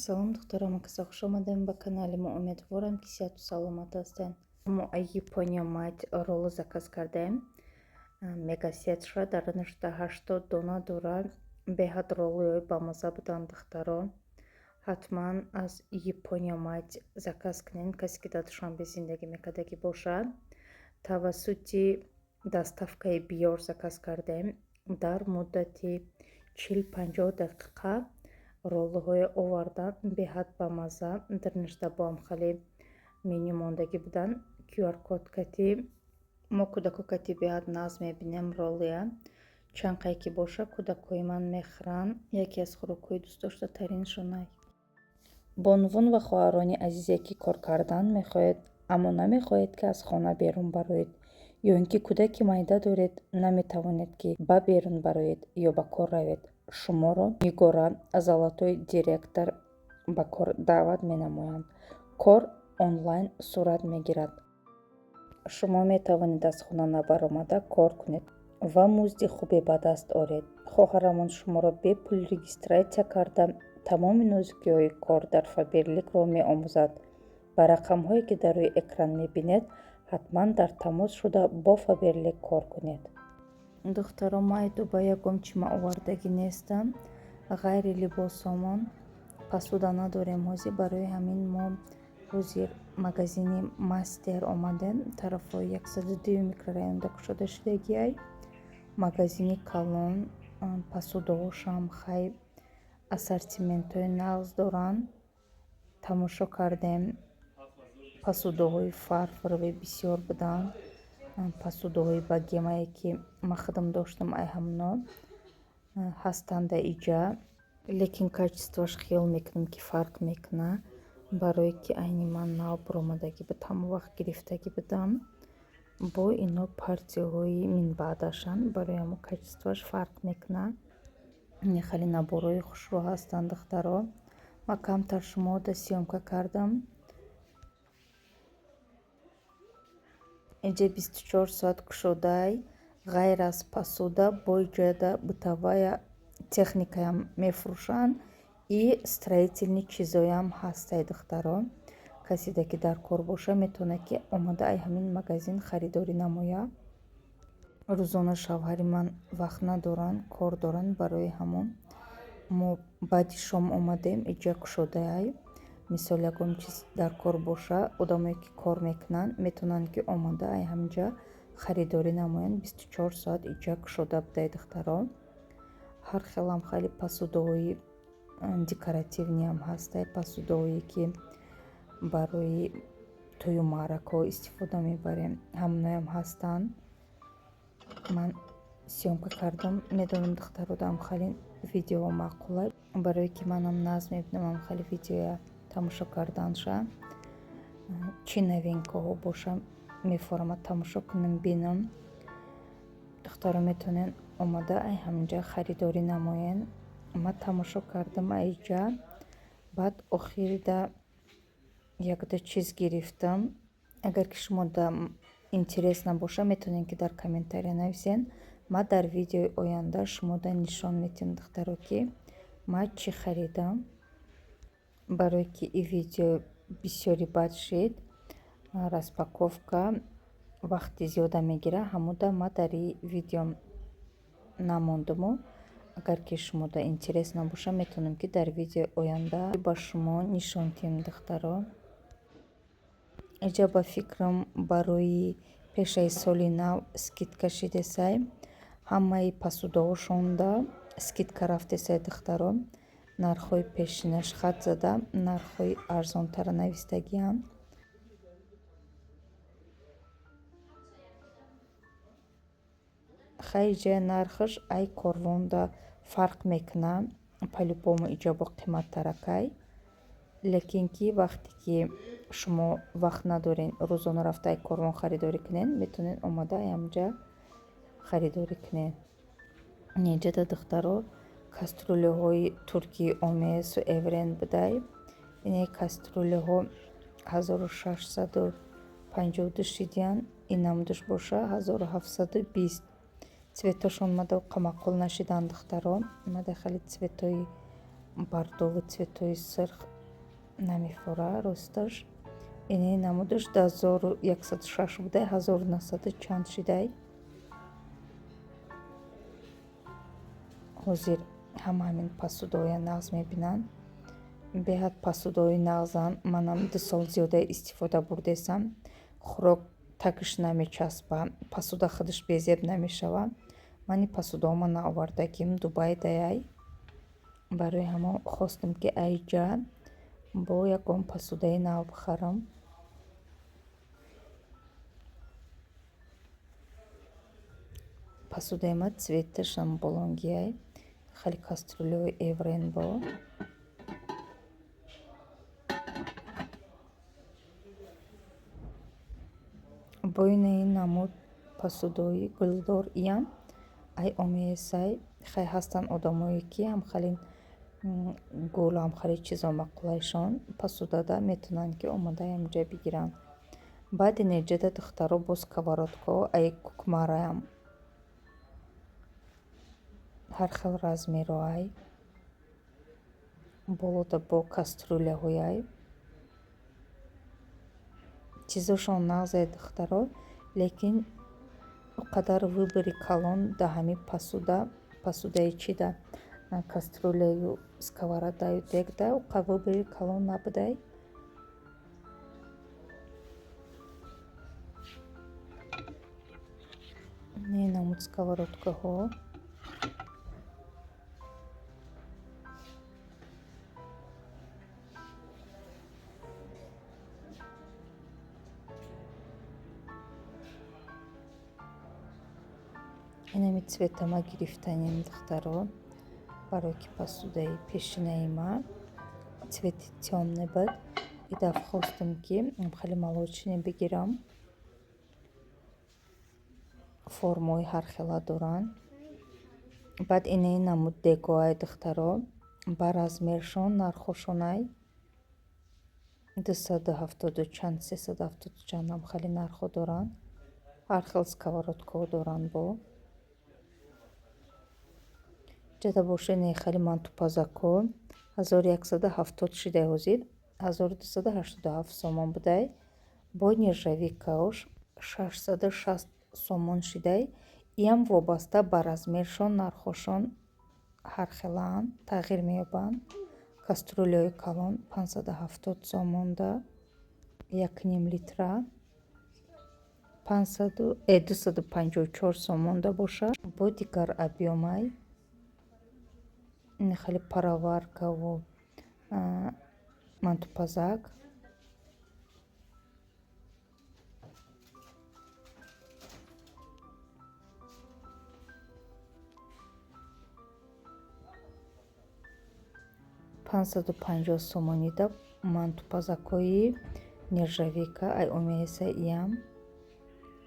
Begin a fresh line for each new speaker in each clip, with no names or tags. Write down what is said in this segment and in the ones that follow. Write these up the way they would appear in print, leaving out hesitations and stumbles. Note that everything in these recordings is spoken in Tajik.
Салом, духтарам, акаса хуш омадем ба канали мо. Умедворам ки сиҳату саломат ҳастем. Мо Япония майт ролло заказ кардем. Мегасетша дар 80 дона дора. Беҳад роллои бамаза буданд духтаро. ҳатман аз Япония майт заказ кунед, касе ки дар Душанбе зиндагӣ мекардагӣ бошад. Тавассути доставкаи биёр заказ кардем. Дар муддати 40-50 дақиқа роллоҳое овардан беҳад бамаза. дар ништа бо ҳам хеле меню мондагӣ буданд. QR-код кати мо кӯдако кати беҳад наз мебинем роллия. Чанд қай ки боша кӯдакои ман мехӯранд. Яке аз хӯрокҳои дӯстдоштатариншонай. Бонвон ва хоҳарони азизе ки кор кардан мехоҳед, аммо намехоҳед ки аз хона берун бароед, ё ин ки кӯдаки майда доред, наметавонед ки ба берун бароед ё ба кор равед. Шуморо Нигора Золотой директор ба кор даъват менамоянд. Кор онлайн сурат мегирад. шумо метавонед аз хона набаромада кор кунед ва музди хубе ба даст оред. хоҳарамон шуморо бепул регистратсия карда тамоми нозукиҳои кор дар Фаберликро меомӯзад. ба рақамҳое ки дар рӯи экран мебинед ҳатман дар тамос шуда бо Фаберлик кор кунед. духтаро ма дуба ягон чима овардагӣ нестам, ғайри либосомон посуда надорем ҳозир. барои ҳамин мо ҳозир магазини Мастер омадем. тарафҳои 102 микрорайонда кушода шудагиай. магазини Калон посудаҳошам хай ассортиментҳои нағз доранд. тамошо кардем. посудаҳои фарфорови бисёр буданд. посудаҳои ба гемае ки ман худам доштам ай ҳамно ҳастанд дар иҷа, лекин качествоаш хиёл мекунам ки фарқ мекуна. барое ки айни ман нав буромадагӣ буд, ҳамон вақт гирифтагӣ будам. бо ино партияҳои минбаъдашанд, барои ҳамо качествоаш фарқ мекуна. хеле наборҳои хушрӯ ҳастанд духтаро. ман камтар шумода сёмка кардам. иҷа 24 соат кушодай. ғайр аз посуда бо иҷода бытовая техникаям мефурӯшанд и строительни чизоям ҳастай духтаро. касе ки дар кор боша метавонад ки омада ай ҳамин магазин харидорӣ намоя. рӯзона шавҳари ман вақт надоранд, кор доранд, барои ҳамон мо баъди шом омадем иҷа кушодаай. мисол ягон чиз дар кор боша, одамое ки кор мекунанд метавонанд ки омада ай ҳамҷа харидорӣ намоянд. 24 соат иҷа кушода будай духтаро. ҳар хелам хеле посудаҳои декоративниам ҳастай. посудаҳое ки барои тӯю маъракаҳо истифода мебарем ҳамонаям ҳастанд. ман сёмка кардам. медонам духтародам хеле видеоҳо маъқула, барое ки манам наз мебинам ам хеле видеоя тамошо карданша. чӣ новинкаҳо боша мефорама тамошо кунам бинам. духтаро метавонен омада ай ҳамҷа харидорӣ намоен. ман тамошо кардам айҷа. баъд охирида якда чиз гирифтам. агар ки шумо да интерес набоша метавонен ки дар комментария нависен. ман дар видеои оянда шумода нишон метиҳам духтаро ки ман чӣ харидам. барое ки и видео бисёри бад шид, распаковка вақти зиёда мегира, ҳамуда ман дар и видео намондаму. агар ки шумода интерес набоша метавонам ки дар видеои оянда ба шумо нишон диҳам духтаро. иҷа ба фикрам барои пешаи соли нав скидка шидесай. ҳамаи посудаҳошонда скидка рафтесай духтаро. нархҳои пешинаш хат зада, нархҳои арзонтара навистагианд. хай иҷаи нархаш ай корвонда фарқ мекуна. по-любому иҷа бо қиматтаракай. лекин ки вақте ки шумо вақт надорен рӯзона рафта ай корвон харидорӣ кунед, метавонед омада ай ҳамҷа харидорӣ кунед. иҷада духтаро каструлаҳои туркии омесу эврен будай. ине каструлаҳо 1652 шидиянд. инам душ боша 1720. цветошон мада қамақол нашиданд духтаро. мада хеле цветои бардову цветои сирх намефора росташ. Ини намудаш 12106 будай, 1900 чанд шидай. ҳозир ҳама ҳамин пасудоя нағз мебинанд. беҳад пасудои нағзан. Манам 2 сол зиёда истифода бурдесам. хӯрок такш намечаспа, пасуда худаш безеб намешава. Мани пасудаома наовардагим Дубай даяй. барои ҳамо хостам ки айҷа бо ягон пасудаи нав бихарам. пасудаима цветашам болонгияй. хеле каструлёи эврен бо. боинаи намуд пасудои гулдор иям ай омеесай. хай ҳастанд одамое ки ҳамхелин гул ҳамхели чизо мақулайшон пасудада метавонанд ки омода ҳамҷа бигиранд. баъди неҷада духтаро бо сковородко ай кукмараям ҳар хел размеро ай болода бо каструляҳояй чизошон нағзай духтаро, лекин қадар выбори калон да ҳами пасудаи чида каструляю сковородаю дегда уқа выбори калон набудай. не намуд сковородкаҳо инами цветама гирифтанем духтаро, барои ки пасудаи пешинаима цвети тёмный буд. идаф хостам ки хеле молочный бигирам. формои ҳархела доранд. баъд инаи намуд дегоай духтаро, ба размершон нархошонай 270 чанд 370 чанд ҳам хеле нархо доранд. ҳар хел сковородкаҳо доранд бо ҷада боша не хеле мантупазако 1170 шидай ҳозир 1287 сомон будай. бо нержавикаош 660 сомон шидай. иям вобаста ба размершон нархошон ҳархелаанд, тағйир меёбанд. каструлёи калон 570 сомонда 1,5 литра 254 сомонда бошад. бо дигар объёмай ин хеле пароваркаву мантупазак $550 сомонида мантупазакои нержавика ай омееса иям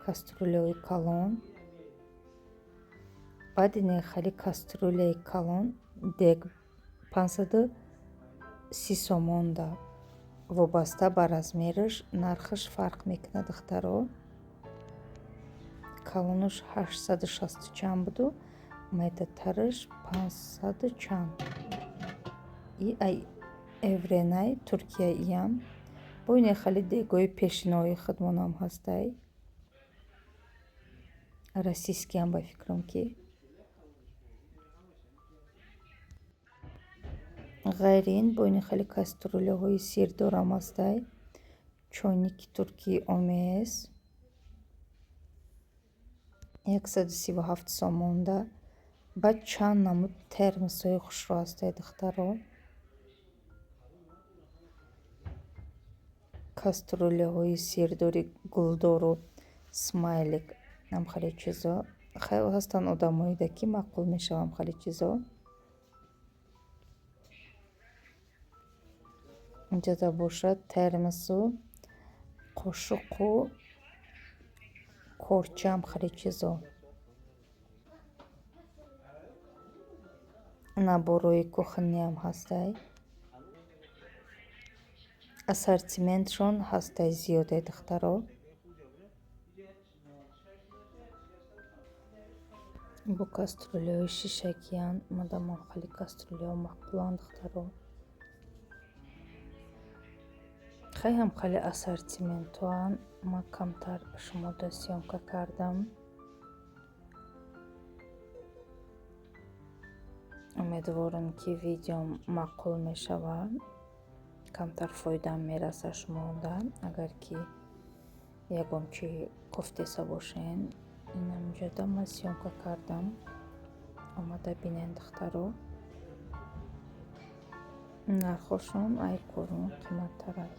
каструлёи калон. баъди не хели каструляи калон дег 530 сомонда вобаста ба размераш нархаш фарқ мекунад духтаро. калонаш 860 чанд буду, майдатараш 500 чанд. и ай эвренай Туркия иям. бо ине хели дегои пешинои худмонам ҳастай. российскиам ба фикрам ки ғайри ин бо ин хеле каструлаҳои сирдорам ҳастай. чойники туркии омес 137 сомонда. баъд чанд намуд термосҳои хушро ҳастай духтаро. каструлаҳои сирдори гулдору смайлик ҳам хеле чизо ҳастанд одамоида ки маъқул мешавам хеле чизо. инҷода бошад термосу қошуқу корчам хеле чизо. наборои кухонниам ҳастай. ассортиментшон ҳастай зиёдаи духтаро. бо каструлаҳои шишакиян мадамам хеле каструлаҳо маъқуланд духтаро. خیلی هم خیلی اسورتیمنتوان. ما کمتر شمرده سیامکا کردم. امیدوارم که ویدیوم معقول می شود. کمتر فایده میرسه شما. اگر که یکم چی گفته باشین، این همینجا دم سیامکا کردم. آمده بینین دخترو. نرخوشون ای کورون قیمت تره.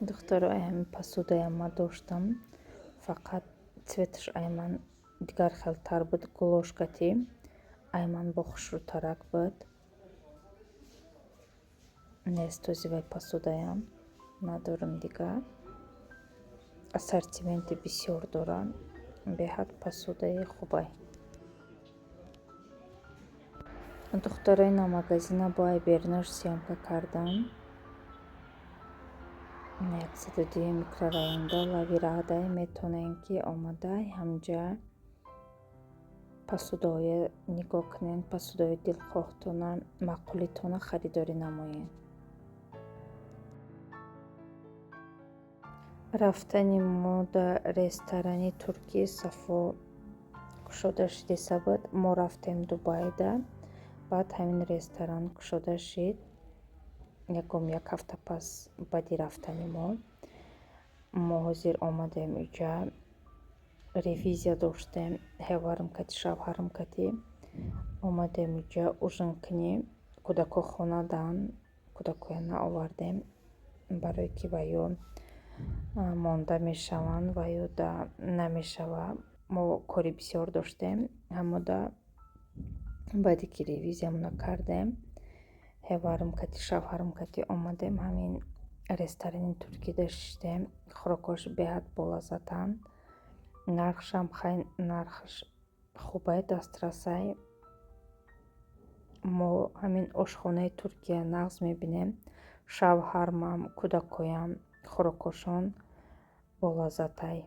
دخترو همین پاسودای ما داشتم. فقط цветش ایمن دیگر خیلتر بود. گلوشکتی ایمن با خوشروترک بود. نستوزیوای پاسودایم ندارم دیگر. اسورتیمنت بسیار دارن. به حد پاسودای خوبه. دخترای مغازه با برنر سیامکا کردم. 102 микрорайонда лавирадай метонен ки омадай ҳамҷа пасудоя нигоҳ кунен, пасудои дилхоҳтона маъқулитона харидорӣ намоед. рафтани мо дар ресторани туркӣ сафо кушода шидиса буд. мо рафтем Дубайда, баъд ҳамин ресторан кушода шид. ягом як ҳафта пас баъди рафтани мо ҳозир омадем инҷа. ревизия доштем. ҳеварм кати шавҳарм кати омадем инҷа ужин кунем. кӯдако хона дан, кӯдакоя наовардем, барое ки ваё монда мешаванд ваё да намешава. мо кори бисёр доштем. ҳамода баъде ки ревизиямона кардем, ҳеварм кати шавҳарм кати омадем ҳамин ресторани туркӣ даштем. хӯрокош беҳад болаззатанд. нархшам хеле нархш хубе, дастрасай. мо ҳамин ошхонаи туркия нағз мебинем. шавҳармам, кӯдакоям хӯрокошон болаззатай.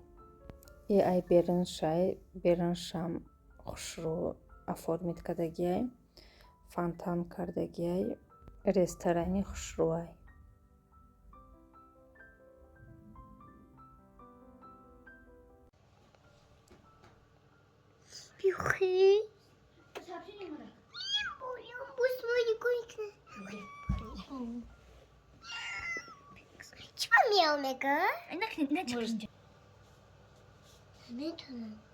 И ай бериншай, бериншам хушрӯ оформит кардагиай, фонтан кардагиай. ресторани хушрӯай.
چی با میام نگاه؟ نه چی میتونم